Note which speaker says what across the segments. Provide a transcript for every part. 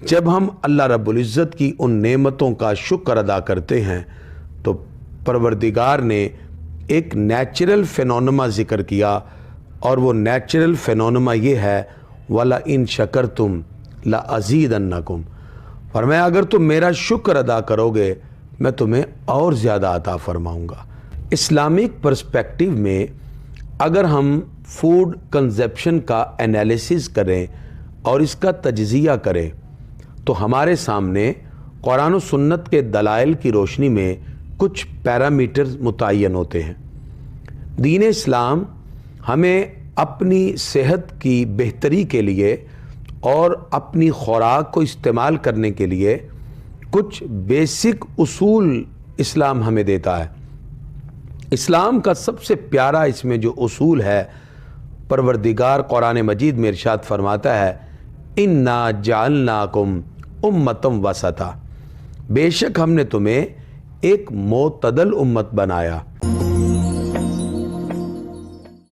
Speaker 1: جب ہم اللہ رب العزت کی ان نعمتوں کا شکر ادا کرتے ہیں تو پروردگار نے ایک نیچرل فینونما ذکر کیا، اور وہ نیچرل فینونما یہ ہے وَلَئِن شَكَرْتُمْ لَأَزِيدَنَّكُمْ، فرمایا اگر تم میرا شکر ادا کرو گے میں تمہیں اور زیادہ عطا فرماؤں گا۔ اسلامک پرسپیکٹیو میں اگر ہم فوڈ کنزپشن کا انالیسس کریں اور اس کا تجزیہ کریں تو ہمارے سامنے قرآن و سنت کے دلائل کی روشنی میں کچھ پیرامیٹرز متعین ہوتے ہیں۔ دین اسلام ہمیں اپنی صحت کی بہتری کے لیے اور اپنی خوراک کو استعمال کرنے کے لیے کچھ بیسک اصول اسلام ہمیں دیتا ہے۔ اسلام کا سب سے پیارا اس میں جو اصول ہے، پروردگار قرآن مجید میں ارشاد فرماتا ہے اِنَّا جَعَلْنَاكُمْ أُمَّةً وَسَطًا، بے شک ہم نے تمہیں ایک معتدل امت بنایا۔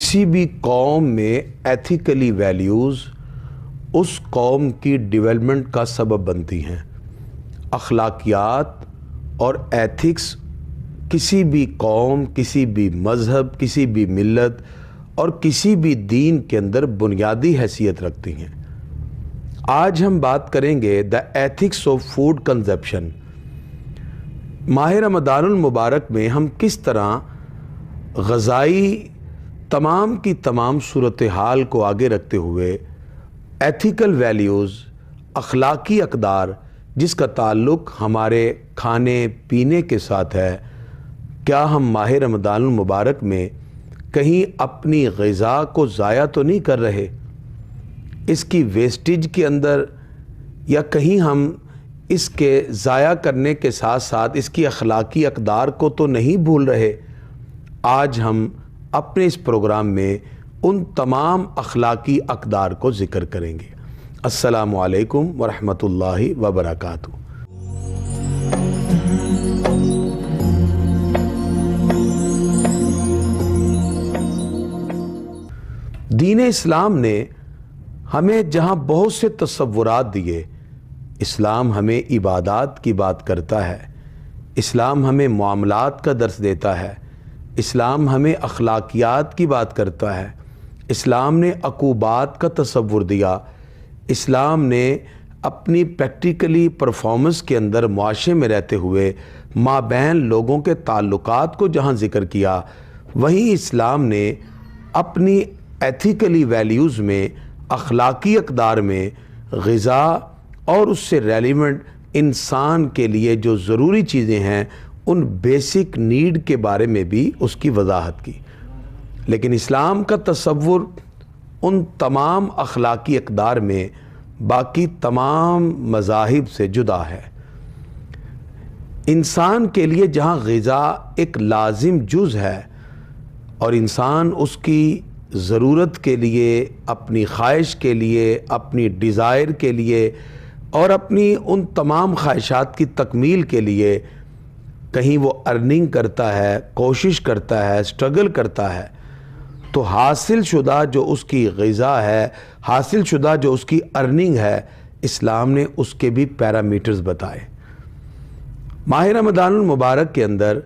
Speaker 1: کسی بھی قوم میں ایتھیکلی ویلیوز اس قوم کی ڈیولپمنٹ کا سبب بنتی ہیں۔ اخلاقیات اور ایتھکس کسی بھی قوم، کسی بھی مذہب، کسی بھی ملت اور کسی بھی دین کے اندر بنیادی حیثیت رکھتی ہیں۔ آج ہم بات کریں گے the ethics of food consumption. ماہ رمضان المبارک میں ہم کس طرح غذائی تمام کی تمام صورتحال کو آگے رکھتے ہوئے ایتھیکل ویلیوز، اخلاقی اقدار جس کا تعلق ہمارے کھانے پینے کے ساتھ ہے، کیا ہم ماہ رمضان المبارک میں کہیں اپنی غذا کو ضائع تو نہیں کر رہے، اس کی ویسٹیج کے اندر، یا کہیں ہم اس کے ضائع کرنے کے ساتھ ساتھ اس کی اخلاقی اقدار کو تو نہیں بھول رہے؟ آج ہم اپنے اس پروگرام میں ان تمام اخلاقی اقدار کو ذکر کریں گے۔ السلام علیکم ورحمۃ اللہ وبرکاتہ۔ دین اسلام نے ہمیں جہاں بہت سے تصورات دیے، اسلام ہمیں عبادات کی بات کرتا ہے، اسلام ہمیں معاملات کا درس دیتا ہے، اسلام ہمیں اخلاقیات کی بات کرتا ہے، اسلام نے عقوبات کا تصور دیا، اسلام نے اپنی پریکٹیکلی پرفارمنس کے اندر معاشرے میں رہتے ہوئے مابین لوگوں کے تعلقات کو جہاں ذکر کیا، وہیں اسلام نے اپنی ایتھیکلی ویلیوز میں، اخلاقی اقدار میں غذا اور اس سے ریلیونٹ انسان کے لیے جو ضروری چیزیں ہیں ان بیسک نیڈ کے بارے میں بھی اس کی وضاحت کی۔ لیکن اسلام کا تصور ان تمام اخلاقی اقدار میں باقی تمام مذاہب سے جدا ہے۔ انسان کے لیے جہاں غذا ایک لازم جز ہے اور انسان اس کی ضرورت کے لیے، اپنی خواہش کے لیے، اپنی ڈیزائر کے لیے اور اپنی ان تمام خواہشات کی تکمیل کے لیے کہیں وہ ارننگ کرتا ہے، کوشش کرتا ہے، اسٹرگل کرتا ہے، تو حاصل شدہ جو اس کی غذا ہے، حاصل شدہ جو اس کی ارننگ ہے، اسلام نے اس کے بھی پیرامیٹرز بتائے۔ ماہ رمضان المبارک کے اندر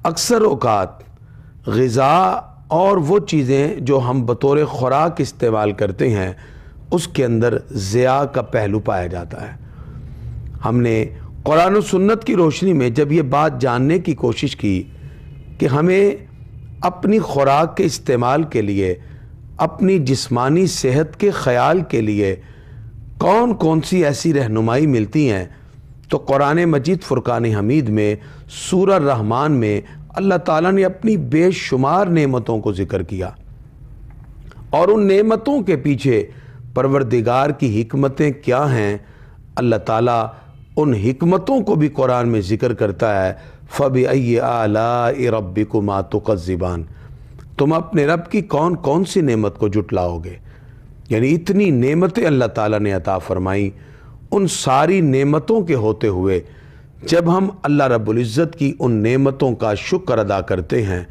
Speaker 1: اکثر اوقات غذا اور وہ چیزیں جو ہم بطور خوراک استعمال کرتے ہیں اس کے اندر ضیاء کا پہلو پایا جاتا ہے۔ ہم نے قرآن و سنت کی روشنی میں جب یہ بات جاننے کی کوشش کی کہ ہمیں اپنی خوراک کے استعمال کے لیے، اپنی جسمانی صحت کے خیال کے لیے کون کون سی ایسی رہنمائی ملتی ہیں، تو قرآن مجید فرقان حمید میں سورہ الرحمن میں اللہ تعالیٰ نے اپنی بے شمار نعمتوں کو ذکر کیا، اور ان نعمتوں کے پیچھے پروردگار کی حکمتیں کیا ہیں اللہ تعالیٰ ان حکمتوں کو بھی قرآن میں ذکر کرتا ہے۔ فَبِأَيِّ آلَاءِ رَبِّكُمَا تُكَذِّبَانِ، تم اپنے رب کی کون کون سی نعمت کو جھٹلاؤ گے؟ یعنی اتنی نعمتیں اللہ تعالیٰ نے عطا فرمائی، ان ساری نعمتوں کے ہوتے ہوئے جب ہم اللہ رب العزت کی ان نعمتوں کا شکر ادا کرتے ہیں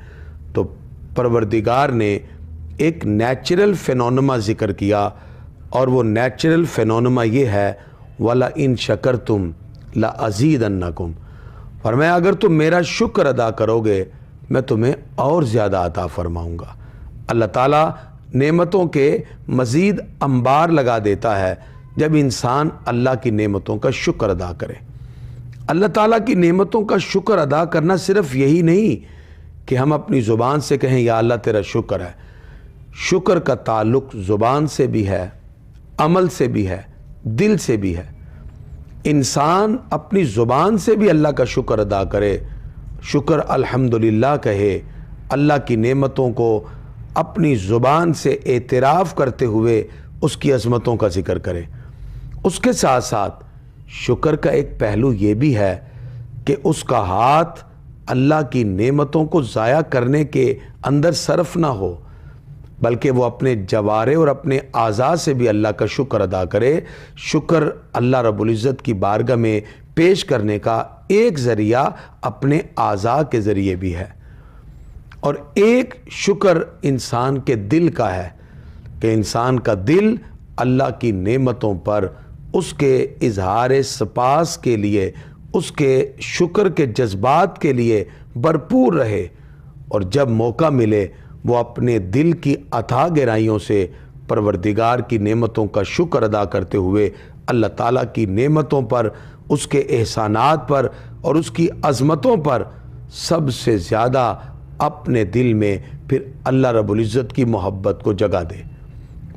Speaker 1: تو پروردگار نے ایک نیچرل فینونما ذکر کیا، اور وہ نیچرل فینونما یہ ہے وَلَئِن شَكَرْتُمْ لَأَزِيدَنَّكُمْ، فرمایا اگر تم میرا شکر ادا کرو گے میں تمہیں اور زیادہ عطا فرماؤں گا۔ اللہ تعالیٰ نعمتوں کے مزید انبار لگا دیتا ہے جب انسان اللہ کی نعمتوں کا شکر ادا کرے۔ اللہ تعالیٰ کی نعمتوں کا شکر ادا کرنا صرف یہی نہیں کہ ہم اپنی زبان سے کہیں یا اللہ تیرا شکر ہے۔ شکر کا تعلق زبان سے بھی ہے، عمل سے بھی ہے، دل سے بھی ہے۔ انسان اپنی زبان سے بھی اللہ کا شکر ادا کرے، شکر الحمدللہ کہے، اللہ کی نعمتوں کو اپنی زبان سے اعتراف کرتے ہوئے اس کی عظمتوں کا ذکر کرے۔ اس کے ساتھ ساتھ شکر کا ایک پہلو یہ بھی ہے کہ اس کا ہاتھ اللہ کی نعمتوں کو ضائع کرنے کے اندر صرف نہ ہو، بلکہ وہ اپنے جوارح اور اپنے اعضاء سے بھی اللہ کا شکر ادا کرے۔ شکر اللہ رب العزت کی بارگاہ میں پیش کرنے کا ایک ذریعہ اپنے اعضاء کے ذریعے بھی ہے، اور ایک شکر انسان کے دل کا ہے کہ انسان کا دل اللہ کی نعمتوں پر اس کے اظہار سپاس کے لیے، اس کے شکر کے جذبات کے لیے بھرپور رہے، اور جب موقع ملے وہ اپنے دل کی اتھاہ گہرائیوں سے پروردگار کی نعمتوں کا شکر ادا کرتے ہوئے اللہ تعالیٰ کی نعمتوں پر، اس کے احسانات پر اور اس کی عظمتوں پر سب سے زیادہ اپنے دل میں پھر اللہ رب العزت کی محبت کو جگہ دے۔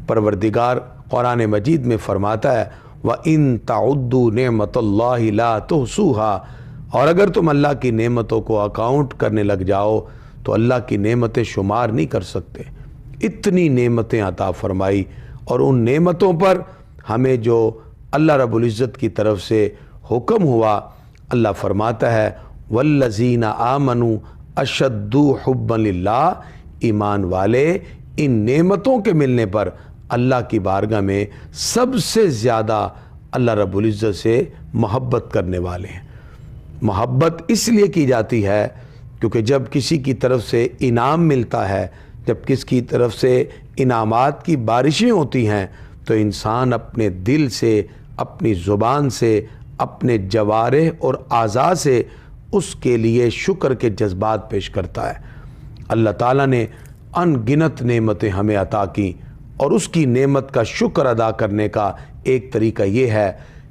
Speaker 1: پروردگار قرآن مجید میں فرماتا ہے وَإِن تَعُدُّوا نِعْمَةَ اللَّهِ لَا تُحْصُوهَا، اور اگر تم اللہ کی نعمتوں کو اکاؤنٹ کرنے لگ جاؤ تو اللہ کی نعمتیں شمار نہیں کر سکتے۔ اتنی نعمتیں عطا فرمائی، اور ان نعمتوں پر ہمیں جو اللہ رب العزت کی طرف سے حکم ہوا، اللہ فرماتا ہے وَالَّذِينَ آمَنُوا أَشَدُّ حُبًّا لِلَّهِ، ایمان والے ان نعمتوں کے ملنے پر اللہ کی بارگاہ میں سب سے زیادہ اللہ رب العزت سے محبت کرنے والے ہیں۔ محبت اس لیے کی جاتی ہے کیونکہ جب کسی کی طرف سے انعام ملتا ہے، جب کسی کی طرف سے انعامات کی بارشیں ہوتی ہیں، تو انسان اپنے دل سے، اپنی زبان سے، اپنے جوارح اور اعضاء سے اس کے لیے شکر کے جذبات پیش کرتا ہے۔ اللہ تعالیٰ نے ان گنت نعمتیں ہمیں عطا کی، اور اس کی نعمت کا شکر ادا کرنے کا ایک طریقہ یہ ہے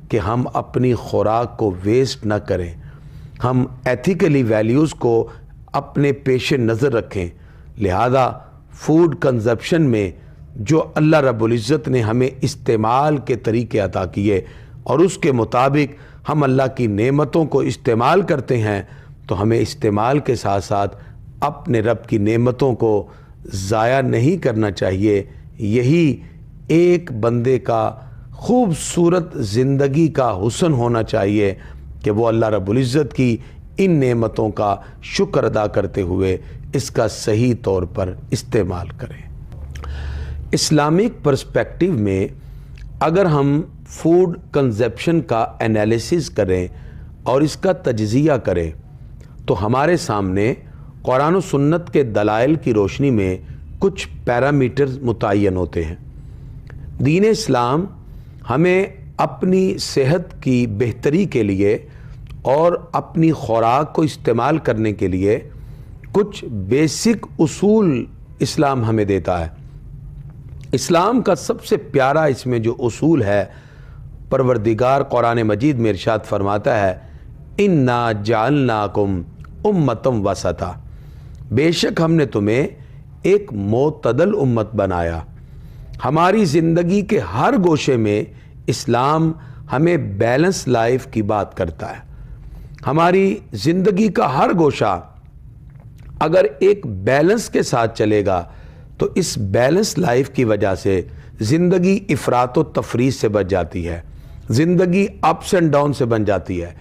Speaker 1: کہ ہم اپنی خوراک کو ویسٹ نہ کریں، ہم ایتھیکلی ویلیوز کو اپنے پیش نظر رکھیں۔ لہذا فوڈ کنزپشن میں جو اللہ رب العزت نے ہمیں استعمال کے طریقے عطا کیے اور اس کے مطابق ہم اللہ کی نعمتوں کو استعمال کرتے ہیں، تو ہمیں استعمال کے ساتھ ساتھ اپنے رب کی نعمتوں کو ضائع نہیں کرنا چاہیے۔ یہی ایک بندے کا خوبصورت زندگی کا حسن ہونا چاہیے کہ وہ اللہ رب العزت کی ان نعمتوں کا شکر ادا کرتے ہوئے اس کا صحیح طور پر استعمال کریں۔ اسلامک پرسپیکٹیو میں اگر ہم فوڈ کنزپشن کا انالیسس کریں اور اس کا تجزیہ کریں تو ہمارے سامنے قرآن و سنت کے دلائل کی روشنی میں کچھ پیرامیٹرز متعین ہوتے ہیں۔ دین اسلام ہمیں اپنی صحت کی بہتری کے لیے اور اپنی خوراک کو استعمال کرنے کے لیے کچھ بیسک اصول اسلام ہمیں دیتا ہے۔ اسلام کا سب سے پیارا اس میں جو اصول ہے، پروردگار قرآن مجید میں ارشاد فرماتا ہے اِنَّا جَعَلْنَاكُمْ أُمَّةً وَسَطًا، بے شک ہم نے تمہیں ایک معتدل امت بنایا۔ ہماری زندگی کے ہر گوشے میں اسلام ہمیں بیلنس لائف کی بات کرتا ہے۔ ہماری زندگی کا ہر گوشہ اگر ایک بیلنس کے ساتھ چلے گا تو اس بیلنس لائف کی وجہ سے زندگی افراط و تفریط سے بچ جاتی ہے، زندگی اپس اینڈ ڈاؤن سے بن جاتی ہے۔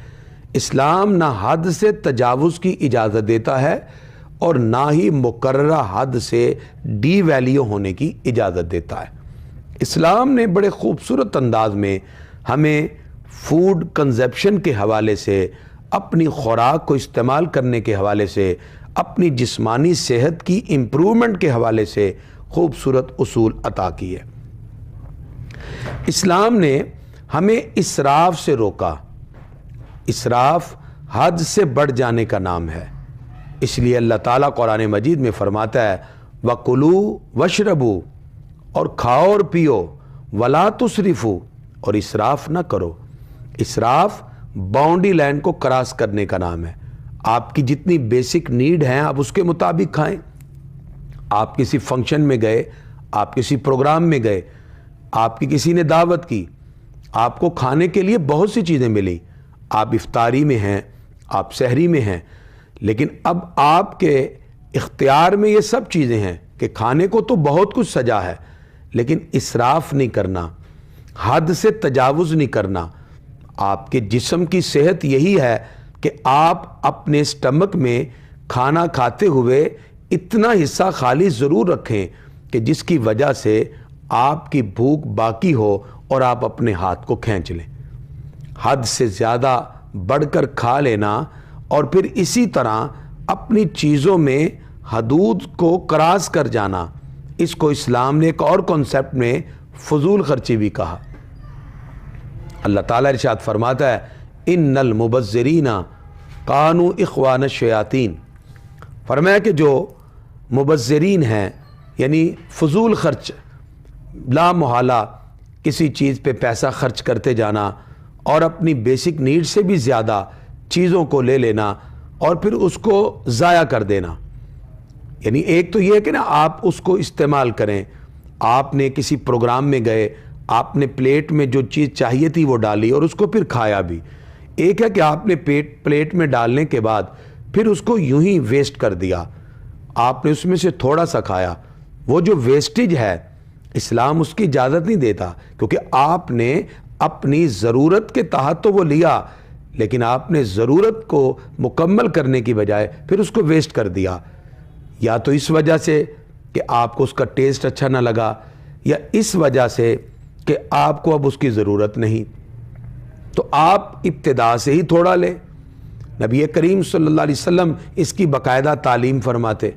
Speaker 1: اسلام نہ حد سے تجاوز کی اجازت دیتا ہے اور نہ ہی مقررہ حد سے ڈی ویلیو ہونے کی اجازت دیتا ہے۔ اسلام نے بڑے خوبصورت انداز میں ہمیں فوڈ کنزپشن کے حوالے سے، اپنی خوراک کو استعمال کرنے کے حوالے سے، اپنی جسمانی صحت کی امپرومنٹ کے حوالے سے خوبصورت اصول عطا کیے۔ اسلام نے ہمیں اسراف سے روکا۔ اسراف حد سے بڑھ جانے کا نام ہے، اس لیے اللہ تعالیٰ قرآن مجید میں فرماتا ہے وَكُلُوا وَاشْرَبُوا، اور کھاؤ اور پیو، وَلَا تُسْرِفُوا، اور اسراف نہ کرو۔ اسراف باؤنڈری لائن کو کراس کرنے کا نام ہے۔ آپ کی جتنی بیسک نیڈ ہیں آپ اس کے مطابق کھائیں۔ آپ کسی فنکشن میں گئے، آپ کسی پروگرام میں گئے، آپ کی کسی نے دعوت کی، آپ کو کھانے کے لیے بہت سی چیزیں ملی، آپ افطاری میں ہیں، آپ سحری میں ہیں، لیکن اب آپ کے اختیار میں یہ سب چیزیں ہیں کہ کھانے کو تو بہت کچھ سجا ہے، لیکن اسراف نہیں کرنا، حد سے تجاوز نہیں کرنا۔ آپ کے جسم کی صحت یہی ہے کہ آپ اپنے اسٹمک میں کھانا کھاتے ہوئے اتنا حصہ خالی ضرور رکھیں کہ جس کی وجہ سے آپ کی بھوک باقی ہو اور آپ اپنے ہاتھ کو کھینچ لیں۔ حد سے زیادہ بڑھ کر کھا لینا اور پھر اسی طرح اپنی چیزوں میں حدود کو کراس کر جانا، اس کو اسلام نے ایک اور کانسیپٹ میں فضول خرچی بھی کہا۔ اللہ تعالیٰ ارشاد فرماتا ہے ان المبذرین کانوا اخوان الشیاطین، فرمایا کہ جو مبذرین ہیں یعنی فضول خرچ، لا محالہ کسی چیز پہ پیسہ خرچ کرتے جانا اور اپنی بیسک نیڈ سے بھی زیادہ چیزوں کو لے لینا اور پھر اس کو ضائع کر دینا۔ یعنی ایک تو یہ ہے کہ نا آپ اس کو استعمال کریں، آپ نے کسی پروگرام میں گئے، آپ نے پلیٹ میں جو چیز چاہیے تھی وہ ڈالی اور اس کو پھر کھایا بھی۔ ایک ہے کہ آپ نے پلیٹ میں ڈالنے کے بعد پھر اس کو یوں ہی ویسٹ کر دیا، آپ نے اس میں سے تھوڑا سا کھایا۔ وہ جو ویسٹیج ہے اسلام اس کی اجازت نہیں دیتا، کیونکہ آپ نے اپنی ضرورت کے تحت تو وہ لیا، لیکن آپ نے ضرورت کو مکمل کرنے کی بجائے پھر اس کو ویسٹ کر دیا، یا تو اس وجہ سے کہ آپ کو اس کا ٹیسٹ اچھا نہ لگا، یا اس وجہ سے کہ آپ کو اب اس کی ضرورت نہیں، تو آپ ابتدا سے ہی تھوڑا لیں۔ نبی کریم صلی اللہ علیہ وسلم اس کی باقاعدہ تعلیم فرماتے۔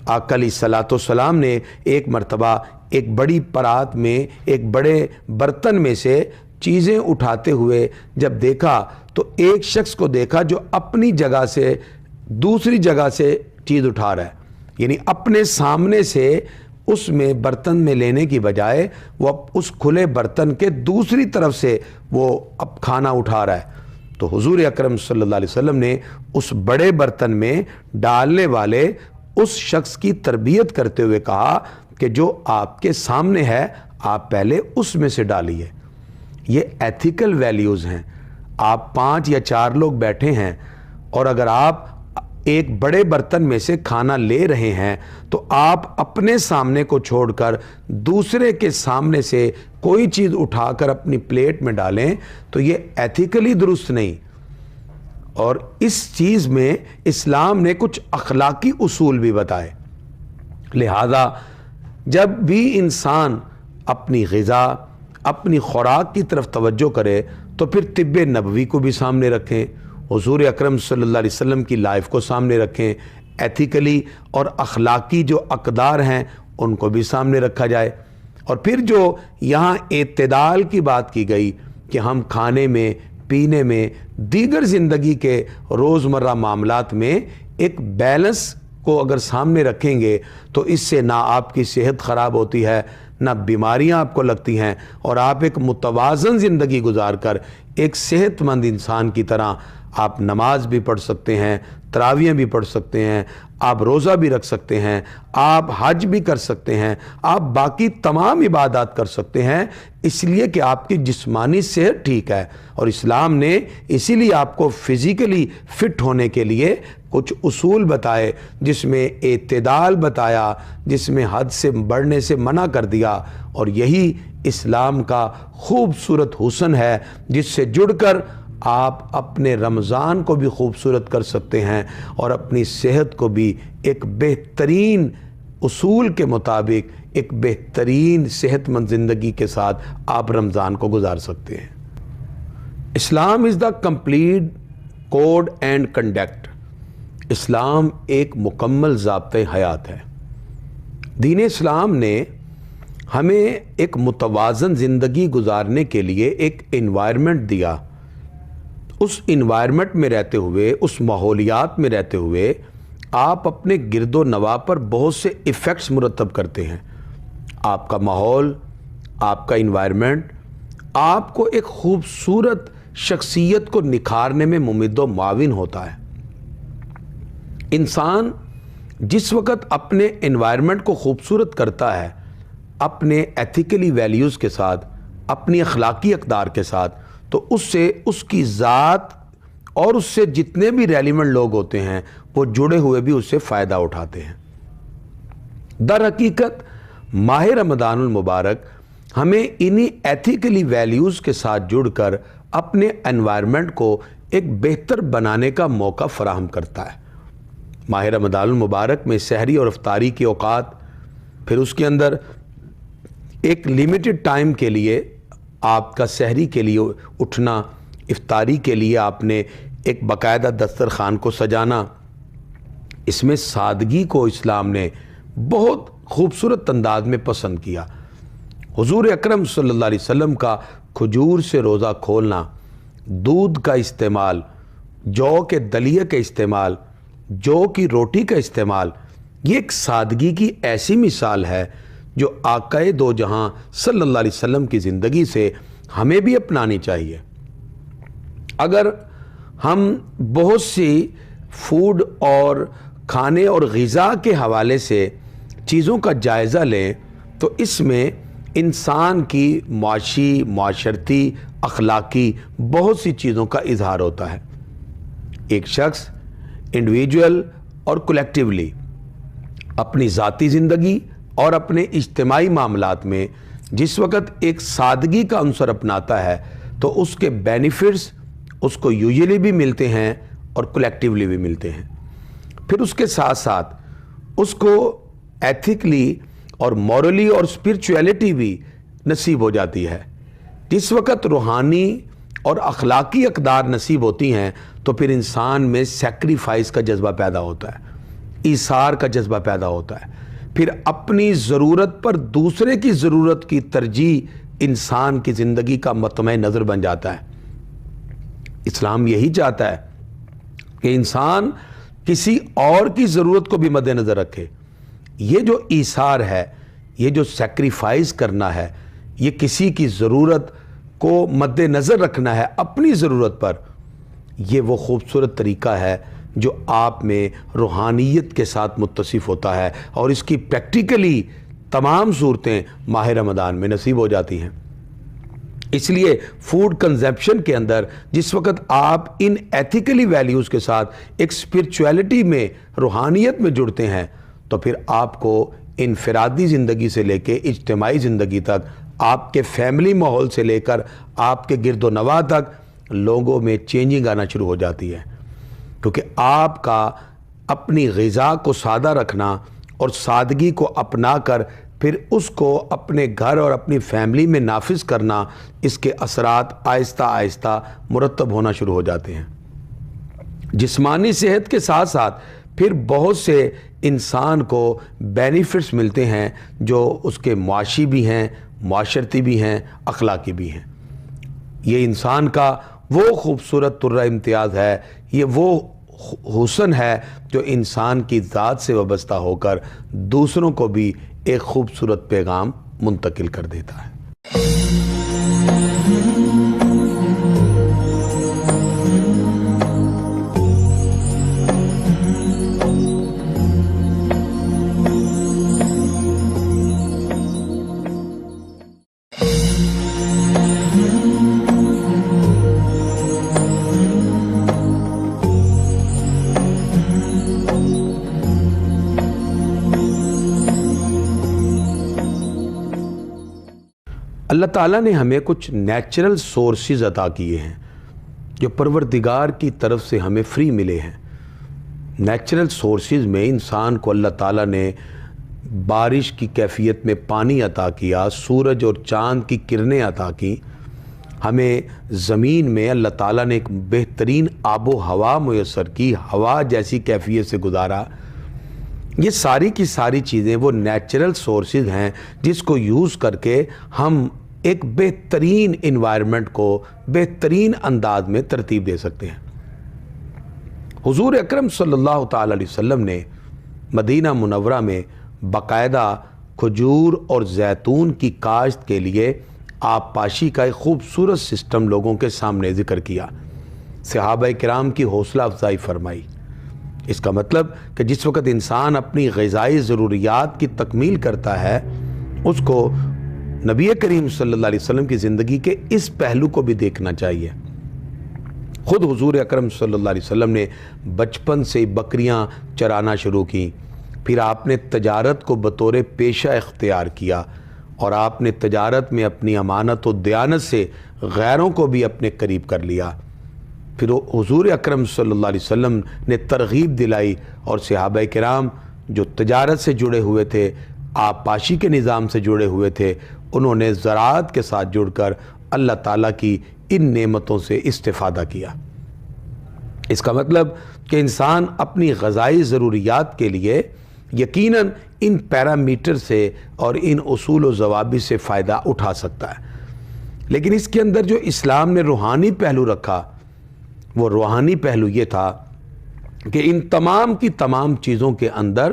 Speaker 1: آقا علیہ الصلوۃ والسلام نے ایک مرتبہ ایک بڑی پرات میں ایک بڑے برتن میں سے چیزیں اٹھاتے ہوئے جب دیکھا تو ایک شخص کو دیکھا جو اپنی جگہ سے دوسری جگہ سے چیز اٹھا رہا ہے، یعنی اپنے سامنے سے اس میں برتن میں لینے کی بجائے وہ اس کھلے برتن کے دوسری طرف سے وہ اب کھانا اٹھا رہا ہے۔ تو حضور اکرم صلی اللہ علیہ وسلم نے اس بڑے برتن میں ڈالنے والے اس شخص کی تربیت کرتے ہوئے کہا کہ جو آپ کے سامنے ہے آپ پہلے اس میں سے ڈالیے۔ یہ ایتھیکل ویلیوز ہیں۔ آپ 5 یا 4 لوگ بیٹھے ہیں اور اگر آپ ایک بڑے برتن میں سے کھانا لے رہے ہیں تو آپ اپنے سامنے کو چھوڑ کر دوسرے کے سامنے سے کوئی چیز اٹھا کر اپنی پلیٹ میں ڈالیں تو یہ ایتھیکلی درست نہیں۔ اور اس چیز میں اسلام نے کچھ اخلاقی اصول بھی بتائے۔ لہذا جب بھی انسان اپنی غذا اپنی خوراک کی طرف توجہ کرے تو پھر طب نبوی کو بھی سامنے رکھیں، حضور اکرم صلی اللہ علیہ وسلم کی لائف کو سامنے رکھیں، ایتھیکلی اور اخلاقی جو اقدار ہیں ان کو بھی سامنے رکھا جائے۔ اور پھر جو یہاں اعتدال کی بات کی گئی کہ ہم کھانے میں، پینے میں، دیگر زندگی کے روزمرہ معاملات میں ایک بیلنس کو اگر سامنے رکھیں گے تو اس سے نہ آپ کی صحت خراب ہوتی ہے، نہ بیماریاں آپ کو لگتی ہیں، اور آپ ایک متوازن زندگی گزار کر ایک صحت مند انسان کی طرح آپ نماز بھی پڑھ سکتے ہیں، تراویح بھی پڑھ سکتے ہیں، آپ روزہ بھی رکھ سکتے ہیں، آپ حج بھی کر سکتے ہیں، آپ باقی تمام عبادات کر سکتے ہیں، اس لیے کہ آپ کی جسمانی صحت ٹھیک ہے۔ اور اسلام نے اسی لیے آپ کو فزیکلی فٹ ہونے کے لیے کچھ اصول بتائے، جس میں اعتدال بتایا، جس میں حد سے بڑھنے سے منع کر دیا، اور یہی اسلام کا خوبصورت حسن ہے جس سے جڑ کر آپ اپنے رمضان کو بھی خوبصورت کر سکتے ہیں اور اپنی صحت کو بھی ایک بہترین اصول کے مطابق ایک بہترین صحت مند زندگی کے ساتھ آپ رمضان کو گزار سکتے ہیں۔ Islam is the complete code and conduct. Islam ایک مکمل ضابطۂ حیات ہے۔ دین اسلام نے ہمیں ایک متوازن زندگی گزارنے کے لیے ایک انوائرمنٹ دیا. اس انوائرمنٹ میں رہتے ہوئے، اس ماحولیات میں رہتے ہوئے آپ اپنے گرد و نواح پر بہت سے ایفیکٹس مرتب کرتے ہیں. آپ کا ماحول، آپ کا انوائرمنٹ آپ کو ایک خوبصورت شخصیت کو نکھارنے میں ممد و معاون ہوتا ہے. انسان جس وقت اپنے انوائرمنٹ کو خوبصورت کرتا ہے اپنے ایتھیکلی ویلیوز کے ساتھ، اپنی اخلاقی اقدار کے ساتھ، تو اس سے اس کی ذات اور اس سے جتنے بھی ریلیونٹ لوگ ہوتے ہیں وہ جڑے ہوئے بھی اس سے فائدہ اٹھاتے ہیں. در حقیقت ماہ رمضان المبارک ہمیں انہی ایتھیکلی ویلیوز کے ساتھ جڑ کر اپنے انوائرمنٹ کو ایک بہتر بنانے کا موقع فراہم کرتا ہے. ماہ رمضان المبارک میں سحری اور افطاری کے اوقات، پھر اس کے اندر ایک لیمیٹڈ ٹائم کے لیے آپ کا سحری کے لیے اٹھنا، افطاری کے لیے آپ نے ایک باقاعدہ دسترخوان کو سجانا، اس میں سادگی کو اسلام نے بہت خوبصورت انداز میں پسند کیا. حضور اکرم صلی اللہ علیہ وسلم کا کھجور سے روزہ کھولنا، دودھ کا استعمال، جو کے دلیے کا استعمال، جو کی روٹی کا استعمال، یہ ایک سادگی کی ایسی مثال ہے جو آقا دو جہاں صلی اللہ علیہ وسلم کی زندگی سے ہمیں بھی اپنانی چاہیے. اگر ہم بہت سی فوڈ اور کھانے اور غذا کے حوالے سے چیزوں کا جائزہ لیں تو اس میں انسان کی معاشی، معاشرتی، اخلاقی بہت سی چیزوں کا اظہار ہوتا ہے. ایک شخص انڈیویجول اور کولیکٹیولی اپنی ذاتی زندگی اور اپنے اجتماعی معاملات میں جس وقت ایک سادگی کا عنصر اپناتا ہے تو اس کے بینیفٹس اس کو یوزلی بھی ملتے ہیں اور کولیکٹیولی بھی ملتے ہیں. پھر اس کے ساتھ ساتھ اس کو ایتھیکلی اور مورلی اور اسپرچویلٹی بھی نصیب ہو جاتی ہے. جس وقت روحانی اور اخلاقی اقدار نصیب ہوتی ہیں تو پھر انسان میں سیکریفائس کا جذبہ پیدا ہوتا ہے، ایثار کا جذبہ پیدا ہوتا ہے. پھر اپنی ضرورت پر دوسرے کی ضرورت کی ترجیح انسان کی زندگی کا مطمع نظر بن جاتا ہے. اسلام یہی چاہتا ہے کہ انسان کسی اور کی ضرورت کو بھی مد نظر رکھے. یہ جو ایثار ہے، یہ جو سیکریفائز کرنا ہے، یہ کسی کی ضرورت کو مد نظر رکھنا ہے اپنی ضرورت پر، یہ وہ خوبصورت طریقہ ہے جو آپ میں روحانیت کے ساتھ متصف ہوتا ہے اور اس کی پریکٹیکلی تمام صورتیں ماہ رمضان میں نصیب ہو جاتی ہیں. اس لیے فوڈ کنزمپشن کے اندر جس وقت آپ ان ایتھیکلی ویلیوز کے ساتھ ایک اسپرچویلٹی میں، روحانیت میں جڑتے ہیں تو پھر آپ کو انفرادی زندگی سے لے کے اجتماعی زندگی تک، آپ کے فیملی ماحول سے لے کر آپ کے گرد و نواح تک لوگوں میں چینجنگ آنا شروع ہو جاتی ہے. کیونکہ آپ کا اپنی غذا کو سادہ رکھنا اور سادگی کو اپنا کر پھر اس کو اپنے گھر اور اپنی فیملی میں نافذ کرنا، اس کے اثرات آہستہ آہستہ مرتب ہونا شروع ہو جاتے ہیں. جسمانی صحت کے ساتھ ساتھ پھر بہت سے انسان کو بینیفٹس ملتے ہیں جو اس کے معاشی بھی ہیں، معاشرتی بھی ہیں، اخلاقی بھی ہیں. یہ انسان کا وہ خوبصورت طرہ امتیاز ہے، یہ وہ حسن ہے جو انسان کی ذات سے وابستہ ہو کر دوسروں کو بھی ایک خوبصورت پیغام منتقل کر دیتا ہے. اللہ تعالیٰ نے ہمیں کچھ نیچرل سورسز عطا کیے ہیں جو پروردگار کی طرف سے ہمیں فری ملے ہیں. نیچرل سورسز میں انسان کو اللہ تعالیٰ نے بارش کی کیفیت میں پانی عطا کیا، سورج اور چاند کی کرنیں عطا کی، ہمیں زمین میں اللہ تعالیٰ نے ایک بہترین آب و ہوا میسر کی، ہوا جیسی کیفیت سے گزارا. یہ ساری کی ساری چیزیں وہ نیچرل سورسز ہیں جس کو یوز کر کے ہم ایک بہترین انوائرمنٹ کو بہترین انداز میں ترتیب دے سکتے ہیں۔ حضور اکرم صلی اللہ تعالی علیہ وسلم نے مدینہ منورہ میں باقاعدہ کھجور اور زیتون کی کاشت کے لیے آبپاشی کا ایک خوبصورت سسٹم لوگوں کے سامنے ذکر کیا، صحابہ کرام کی حوصلہ افزائی فرمائی۔ اس کا مطلب کہ جس وقت انسان اپنی غذائی ضروریات کی تکمیل کرتا ہے، اس کو نبی کریم صلی اللہ علیہ وسلم کی زندگی کے اس پہلو کو بھی دیکھنا چاہیے۔ خود حضور اکرم صلی اللہ علیہ وسلم نے بچپن سے بکریاں چرانا شروع کی، پھر آپ نے تجارت کو بطور پیشہ اختیار کیا، اور آپ نے تجارت میں اپنی امانت و دیانت سے غیروں کو بھی اپنے قریب کر لیا۔ پھر حضور اکرم صلی اللہ علیہ وسلم نے ترغیب دلائی، اور صحابہ کرام جو تجارت سے جڑے ہوئے تھے، آبپاشی کے نظام سے جڑے ہوئے تھے، انہوں نے زراعت کے ساتھ جڑ کر اللہ تعالیٰ کی ان نعمتوں سے استفادہ کیا۔ اس کا مطلب کہ انسان اپنی غذائی ضروریات کے لیے یقیناً ان پیرامیٹر سے اور ان اصول و ضوابط سے فائدہ اٹھا سکتا ہے، لیکن اس کے اندر جو اسلام نے روحانی پہلو رکھا، وہ روحانی پہلو یہ تھا کہ ان تمام کی تمام چیزوں کے اندر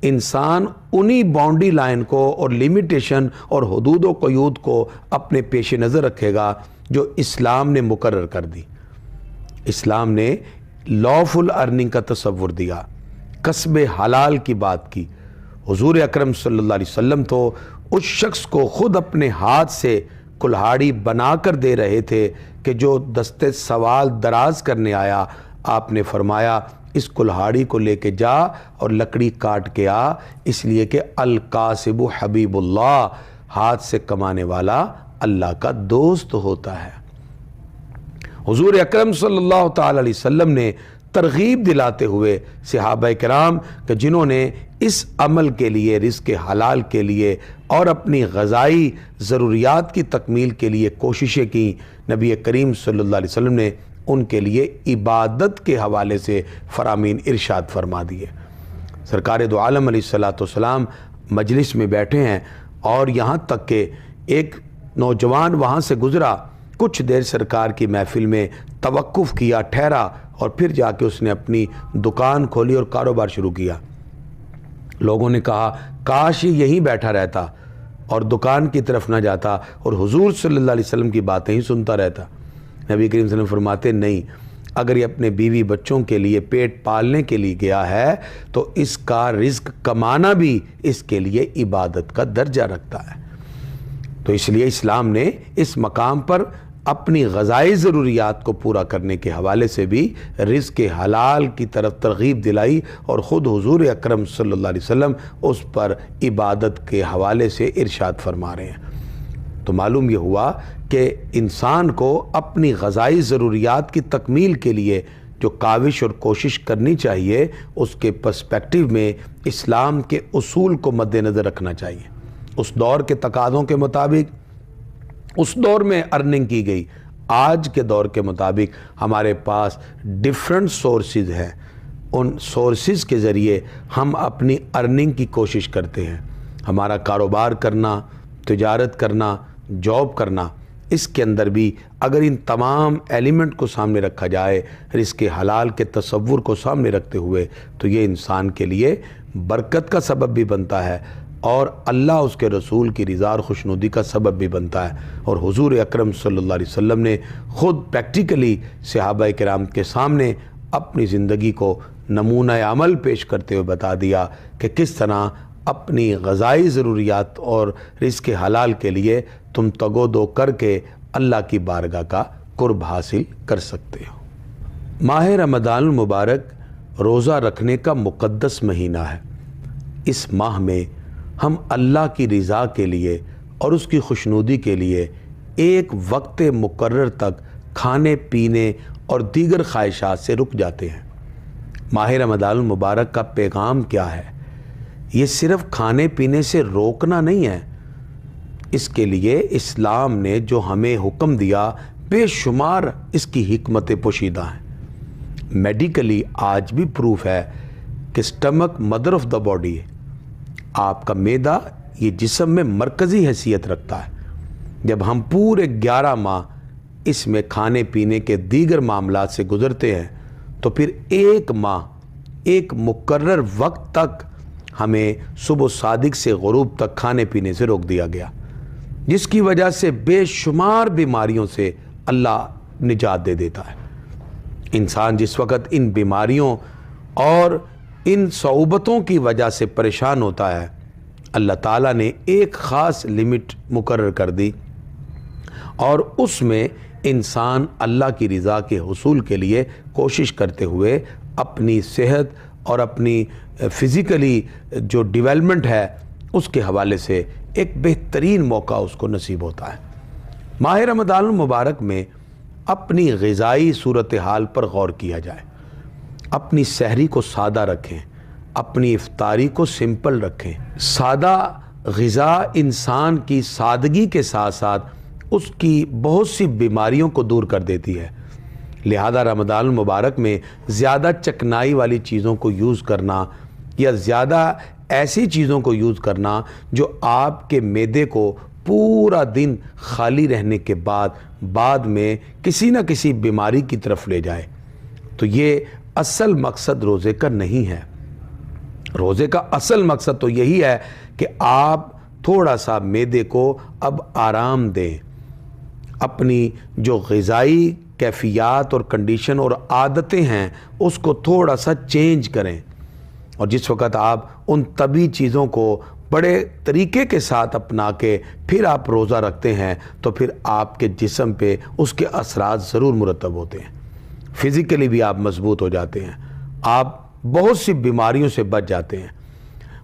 Speaker 1: انسان انہی باؤنڈری لائن کو اور لیمیٹیشن اور حدود و قیود کو اپنے پیش نظر رکھے گا جو اسلام نے مقرر کر دی۔ اسلام نے لافل ارننگ کا تصور دیا، کسب حلال کی بات کی۔ حضور اکرم صلی اللہ علیہ وسلم تو اس شخص کو خود اپنے ہاتھ سے کلہاڑی بنا کر دے رہے تھے کہ جو دستے سوال دراز کرنے آیا، آپ نے فرمایا اس کلہاڑی کو لے کے جا اور لکڑی کاٹ کے آ، اس لیے کہ القاسب حبیب اللہ، ہاتھ سے کمانے والا اللہ کا دوست ہوتا ہے۔ حضور اکرم صلی اللہ تعالی علیہ وسلم نے ترغیب دلاتے ہوئے صحابہ کرام کہ جنہوں نے اس عمل کے لیے، رزق حلال کے لیے اور اپنی غذائی ضروریات کی تکمیل کے لیے کوششیں کی، نبی کریم صلی اللہ علیہ وسلم نے ان کے لیے عبادت کے حوالے سے فرامین ارشاد فرما دیے۔ سرکار دو عالم علیہ الصلوۃ والسلام مجلس میں بیٹھے ہیں، اور یہاں تک کہ ایک نوجوان وہاں سے گزرا، کچھ دیر سرکار کی محفل میں توقف کیا، ٹھہرا، اور پھر جا کے اس نے اپنی دکان کھولی اور کاروبار شروع کیا۔ لوگوں نے کہا کاش یہ یہیں بیٹھا رہتا اور دکان کی طرف نہ جاتا اور حضور صلی اللہ علیہ وسلم کی باتیں ہی سنتا رہتا۔ نبی کریم صلی اللہ علیہ وسلم فرماتے نہیں، اگر یہ اپنے بیوی بچوں کے لیے پیٹ پالنے کے لیے گیا ہے تو اس کا رزق کمانا بھی اس کے لیے عبادت کا درجہ رکھتا ہے۔ تو اس لیے اسلام نے اس مقام پر اپنی غذائی ضروریات کو پورا کرنے کے حوالے سے بھی رزق حلال کی طرف ترغیب دلائی، اور خود حضور اکرم صلی اللہ علیہ وسلم اس پر عبادت کے حوالے سے ارشاد فرما رہے ہیں۔ تو معلوم یہ ہوا کہ انسان کو اپنی غذائی ضروریات کی تکمیل کے لیے جو کاوش اور کوشش کرنی چاہیے، اس کے پرسپیکٹیو میں اسلام کے اصول کو مد نظر رکھنا چاہیے۔ اس دور کے تقاضوں کے مطابق اس دور میں ارننگ کی گئی، آج کے دور کے مطابق ہمارے پاس ڈیفرنٹ سورسز ہیں، ان سورسز کے ذریعے ہم اپنی ارننگ کی کوشش کرتے ہیں۔ ہمارا کاروبار کرنا، تجارت کرنا، جاب کرنا، اس کے اندر بھی اگر ان تمام ایلیمنٹ کو سامنے رکھا جائے، رزق حلال کے تصور کو سامنے رکھتے ہوئے، تو یہ انسان کے لیے برکت کا سبب بھی بنتا ہے، اور اللہ اس کے رسول کی رضا اور خوشنودی کا سبب بھی بنتا ہے۔ اور حضور اکرم صلی اللہ علیہ وسلم نے خود پریکٹیکلی صحابہ کرام کے سامنے اپنی زندگی کو نمونہ عمل پیش کرتے ہوئے بتا دیا کہ کس طرح اپنی غذائی ضروریات اور رزق حلال کے لیے تم تگ و دو کر کے اللہ کی بارگاہ کا قرب حاصل کر سکتے ہو۔ ماہ رمضان المبارک روزہ رکھنے کا مقدس مہینہ ہے۔ اس ماہ میں ہم اللہ کی رضا کے لیے اور اس کی خوشنودی کے لیے ایک وقت مقرر تک کھانے پینے اور دیگر خواہشات سے رک جاتے ہیں۔ ماہ رمضان المبارک کا پیغام کیا ہے؟ یہ صرف کھانے پینے سے روکنا نہیں ہے، اس کے لیے اسلام نے جو ہمیں حکم دیا بے شمار اس کی حکمت پوشیدہ ہیں۔ میڈیکلی آج بھی پروف ہے کہ stomach mother of the body ہے. آپ کا معدہ یہ جسم میں مرکزی حیثیت رکھتا ہے. جب ہم پورے 11 ماہ اس میں کھانے پینے کے دیگر معاملات سے گزرتے ہیں تو پھر 1 ماہ ایک مقرر وقت تک ہمیں صبح صادق سے غروب تک کھانے پینے سے روک دیا گیا، جس کی وجہ سے بے شمار بیماریوں سے اللہ نجات دے دیتا ہے. انسان جس وقت ان بیماریوں اور ان صعوبتوں کی وجہ سے پریشان ہوتا ہے، اللہ تعالیٰ نے ایک خاص لمٹ مقرر کر دی اور اس میں انسان اللہ کی رضا کے حصول کے لیے کوشش کرتے ہوئے اپنی صحت اور اپنی فزیکلی جو ڈیولپمنٹ ہے اس کے حوالے سے ایک بہترین موقع اس کو نصیب ہوتا ہے. ماہ رمضان المبارک میں اپنی غذائی صورتحال پر غور کیا جائے. اپنی سحری کو سادہ رکھیں، اپنی افطاری کو سمپل رکھیں. سادہ غذا انسان کی سادگی کے ساتھ ساتھ اس کی بہت سی بیماریوں کو دور کر دیتی ہے. لہذا رمضان المبارک میں زیادہ چکنائی والی چیزوں کو یوز کرنا یا زیادہ ایسی چیزوں کو یوز کرنا جو آپ کے معدے کو پورا دن خالی رہنے کے بعد میں کسی نہ کسی بیماری کی طرف لے جائے، تو یہ اصل مقصد روزے کا نہیں ہے. روزے کا اصل مقصد تو یہی ہے کہ آپ تھوڑا سا معدے کو اب آرام دیں، اپنی جو غذائی کیفیات اور کنڈیشن اور عادتیں ہیں اس کو تھوڑا سا چینج کریں. اور جس وقت آپ ان طبی چیزوں کو بڑے طریقے کے ساتھ اپنا کے پھر آپ روزہ رکھتے ہیں تو پھر آپ کے جسم پہ اس کے اثرات ضرور مرتب ہوتے ہیں. فزیکلی بھی آپ مضبوط ہو جاتے ہیں، آپ بہت سی بیماریوں سے بچ جاتے ہیں.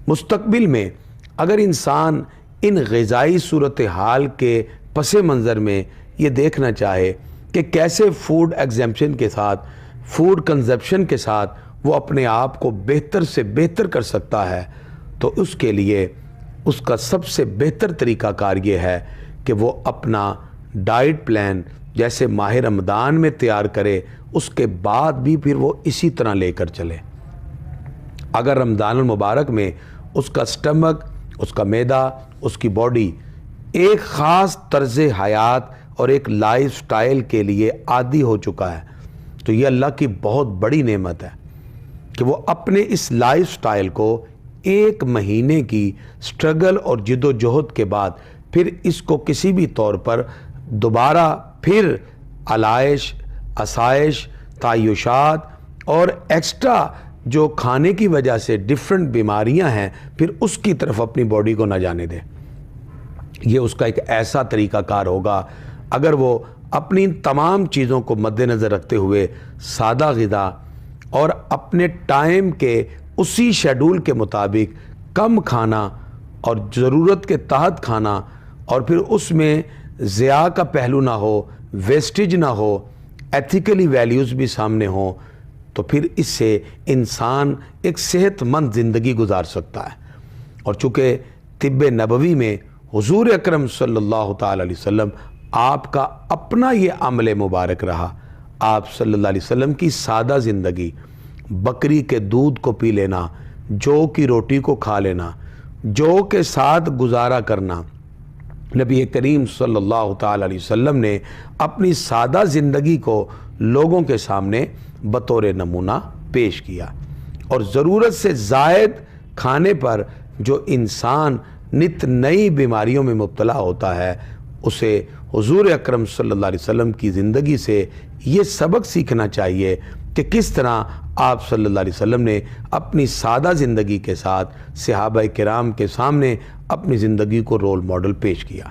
Speaker 1: مستقبل میں اگر انسان ان غذائی صورتحال کے پس منظر میں یہ دیکھنا چاہے کہ کیسے فوڈ ایگزیمپشن کے ساتھ، فوڈ کنزپشن کے ساتھ وہ اپنے آپ کو بہتر سے بہتر کر سکتا ہے، تو اس کے لیے اس کا سب سے بہتر طریقہ کار یہ ہے کہ وہ اپنا ڈائٹ پلان جیسے ماہ رمضان میں تیار کرے، اس کے بعد بھی پھر وہ اسی طرح لے کر چلے. اگر رمضان المبارک میں اس کا سٹمک، اس کا معدہ، اس کی باڈی ایک خاص طرز حیات اور ایک لائف سٹائل کے لیے عادی ہو چکا ہے تو یہ اللہ کی بہت بڑی نعمت ہے کہ وہ اپنے اس لائف سٹائل کو 1 مہینے کی سٹرگل اور جد و جہد کے بعد پھر اس کو کسی بھی طور پر دوبارہ پھر علائش، آسائش، تعیشات اور ایکسٹرا جو کھانے کی وجہ سے ڈیفرنٹ بیماریاں ہیں پھر اس کی طرف اپنی باڈی کو نہ جانے دے. یہ اس کا ایک ایسا طریقہ کار ہوگا اگر وہ اپنی تمام چیزوں کو مد نظر رکھتے ہوئے سادہ غذا اور اپنے ٹائم کے اسی شیڈول کے مطابق کم کھانا اور ضرورت کے تحت کھانا اور پھر اس میں ضیاع کا پہلو نہ ہو، ویسٹیج نہ ہو، ایتھیکلی ویلیوز بھی سامنے ہوں، تو پھر اس سے انسان ایک صحت مند زندگی گزار سکتا ہے. اور چونکہ طب نبوی میں حضور اکرم صلی اللہ تعالی علیہ وسلم آپ کا اپنا یہ عمل مبارک رہا. آپ صلی اللہ علیہ وسلم کی سادہ زندگی، بکری کے دودھ کو پی لینا، جو کی روٹی کو کھا لینا، جو کے ساتھ گزارا کرنا، نبی کریم صلی اللہ تعالی علیہ وسلم نے اپنی سادہ زندگی کو لوگوں کے سامنے بطور نمونہ پیش کیا. اور ضرورت سے زائد کھانے پر جو انسان نت نئی بیماریوں میں مبتلا ہوتا ہے اسے حضور اکرم صلی اللہ علیہ وسلم کی زندگی سے یہ سبق سیکھنا چاہیے کہ کس طرح آپ صلی اللہ علیہ وسلم نے اپنی سادہ زندگی کے ساتھ صحابہ کرام کے سامنے اپنی زندگی کو رول ماڈل پیش کیا.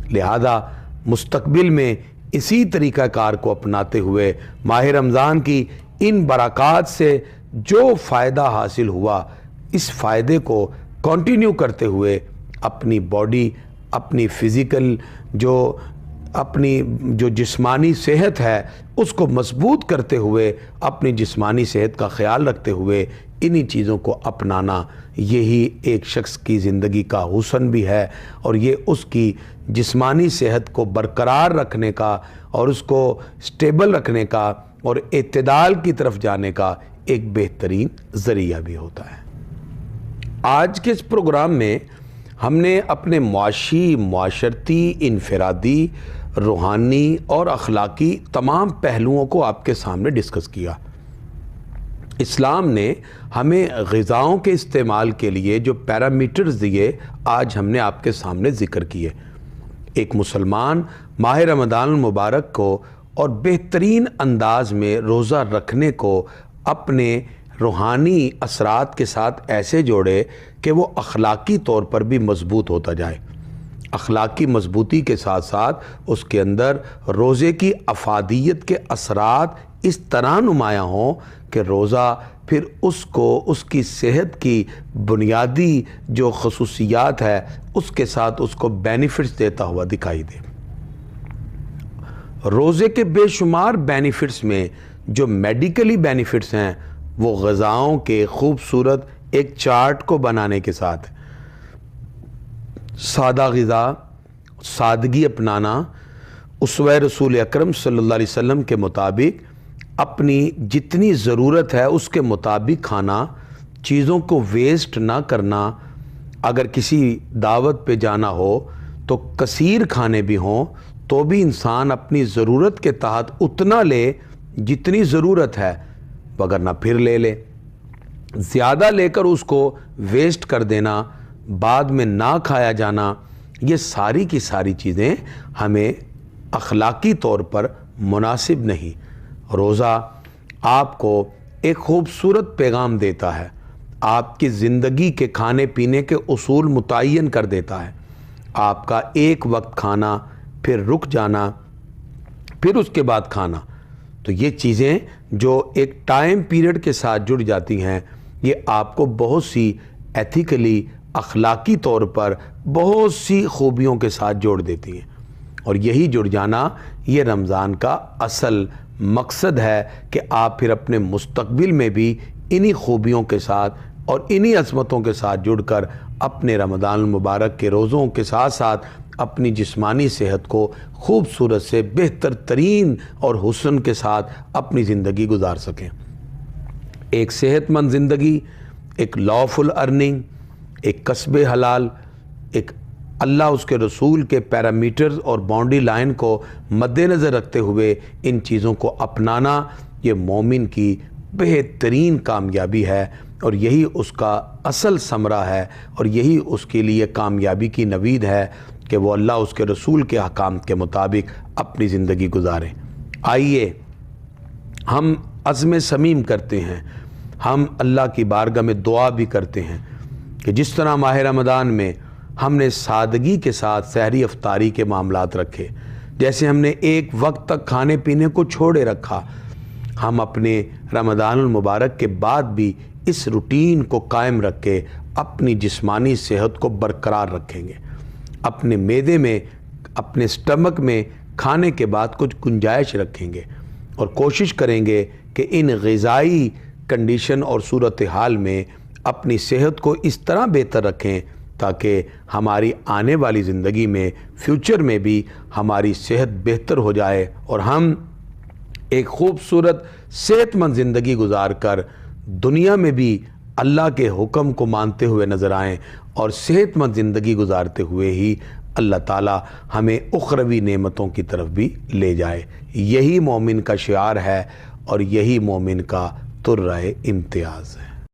Speaker 1: لہذا مستقبل میں اسی طریقہ کار کو اپناتے ہوئے ماہ رمضان کی ان برکات سے جو فائدہ حاصل ہوا اس فائدے کو کنٹینیو کرتے ہوئے اپنی باڈی، اپنی فزیکل اپنی جو جسمانی صحت ہے اس کو مضبوط کرتے ہوئے اپنی جسمانی صحت کا خیال رکھتے ہوئے انہی چیزوں کو اپنانا یہی ایک شخص کی زندگی کا حسن بھی ہے اور یہ اس کی جسمانی صحت کو برقرار رکھنے کا اور اس کو سٹیبل رکھنے کا اور اعتدال کی طرف جانے کا ایک بہترین ذریعہ بھی ہوتا ہے۔ آج کے اس پروگرام میں ہم نے اپنے معاشی، معاشرتی، انفرادی، روحانی اور اخلاقی تمام پہلوؤں کو آپ کے سامنے ڈسکس کیا۔ اسلام نے ہمیں غذاؤں کے استعمال کے لیے جو پیرامیٹرز دیے، آج ہم نے آپ کے سامنے ذکر کیے۔ ایک مسلمان ماہ رمضان المبارک کو اور بہترین انداز میں روزہ رکھنے کو اپنے روحانی اثرات کے ساتھ ایسے جوڑے کہ وہ اخلاقی طور پر بھی مضبوط ہوتا جائے۔ اخلاقی مضبوطی کے ساتھ ساتھ اس کے اندر روزے کی افادیت کے اثرات اس طرح نمایاں ہوں کہ روزہ پھر اس کو اس کی صحت کی بنیادی جو خصوصیات ہے اس کے ساتھ اس کو بینیفٹس دیتا ہوا دکھائی دے۔ روزے کے بے شمار بینیفٹس میں جو میڈیکلی بینیفٹس ہیں وہ غذاؤں کے خوبصورت ایک چارٹ کو بنانے کے ساتھ سادہ غذا، سادگی اپنانا، اسوہ رسول اکرم صلی اللہ علیہ وسلم کے مطابق اپنی جتنی ضرورت ہے اس کے مطابق کھانا، چیزوں کو ویسٹ نہ کرنا، اگر کسی دعوت پہ جانا ہو تو کثیر کھانے بھی ہوں تو بھی انسان اپنی ضرورت کے تحت اتنا لے جتنی ضرورت ہے، وگرنہ پھر لے زیادہ لے کر اس کو ویسٹ کر دینا، بعد میں نہ کھایا جانا، یہ ساری کی ساری چیزیں ہمیں اخلاقی طور پر مناسب نہیں۔ روزہ آپ کو ایک خوبصورت پیغام دیتا ہے، آپ کی زندگی کے کھانے پینے کے اصول متعین کر دیتا ہے۔ آپ کا ایک وقت کھانا، پھر رک جانا، پھر اس کے بعد کھانا، تو یہ چیزیں جو ایک ٹائم پیریڈ کے ساتھ جڑ جاتی ہیں، یہ آپ کو بہت سی ایتھیکلی، اخلاقی طور پر بہت سی خوبیوں کے ساتھ جوڑ دیتی ہیں، اور یہی جڑ جانا یہ رمضان کا اصل مقصد ہے کہ آپ پھر اپنے مستقبل میں بھی انہی خوبیوں کے ساتھ اور انہی عظمتوں کے ساتھ جڑ کر اپنے رمضان المبارک کے روزوں کے ساتھ ساتھ اپنی جسمانی صحت کو خوبصورت سے بہتر ترین اور حسن کے ساتھ اپنی زندگی گزار سکیں۔ ایک صحت مند زندگی، ایک لافل ارننگ، ایک کسب حلال، ایک اللہ اس کے رسول کے پیرامیٹرز اور باؤنڈری لائن کو مد نظر رکھتے ہوئے ان چیزوں کو اپنانا، یہ مومن کی بہترین کامیابی ہے، اور یہی اس کا اصل ثمرہ ہے، اور یہی اس کے لیے کامیابی کی نوید ہے کہ وہ اللہ اس کے رسول کے احکام کے مطابق اپنی زندگی گزاریں۔ آئیے ہم عزم صمیم کرتے ہیں، ہم اللہ کی بارگاہ میں دعا بھی کرتے ہیں کہ جس طرح ماہ رمضان میں ہم نے سادگی کے ساتھ سحری افطاری کے معاملات رکھے، جیسے ہم نے ایک وقت تک کھانے پینے کو چھوڑے رکھا، ہم اپنے رمضان المبارک کے بعد بھی اس روٹین کو قائم رکھ کے اپنی جسمانی صحت کو برقرار رکھیں گے۔ اپنے معدے میں، اپنے سٹمک میں کھانے کے بعد کچھ گنجائش رکھیں گے، اور کوشش کریں گے کہ ان غذائی کنڈیشن اور صورتحال میں اپنی صحت کو اس طرح بہتر رکھیں تاکہ ہماری آنے والی زندگی میں، فیوچر میں بھی ہماری صحت بہتر ہو جائے، اور ہم ایک خوبصورت صحت مند زندگی گزار کر دنیا میں بھی اللہ کے حکم کو مانتے ہوئے نظر آئیں، اور صحت مند زندگی گزارتے ہوئے ہی اللہ تعالی ہمیں اخروی نعمتوں کی طرف بھی لے جائے۔ یہی مومن کا شعار ہے، اور یہی مومن کا ترہ امتیاز ہے۔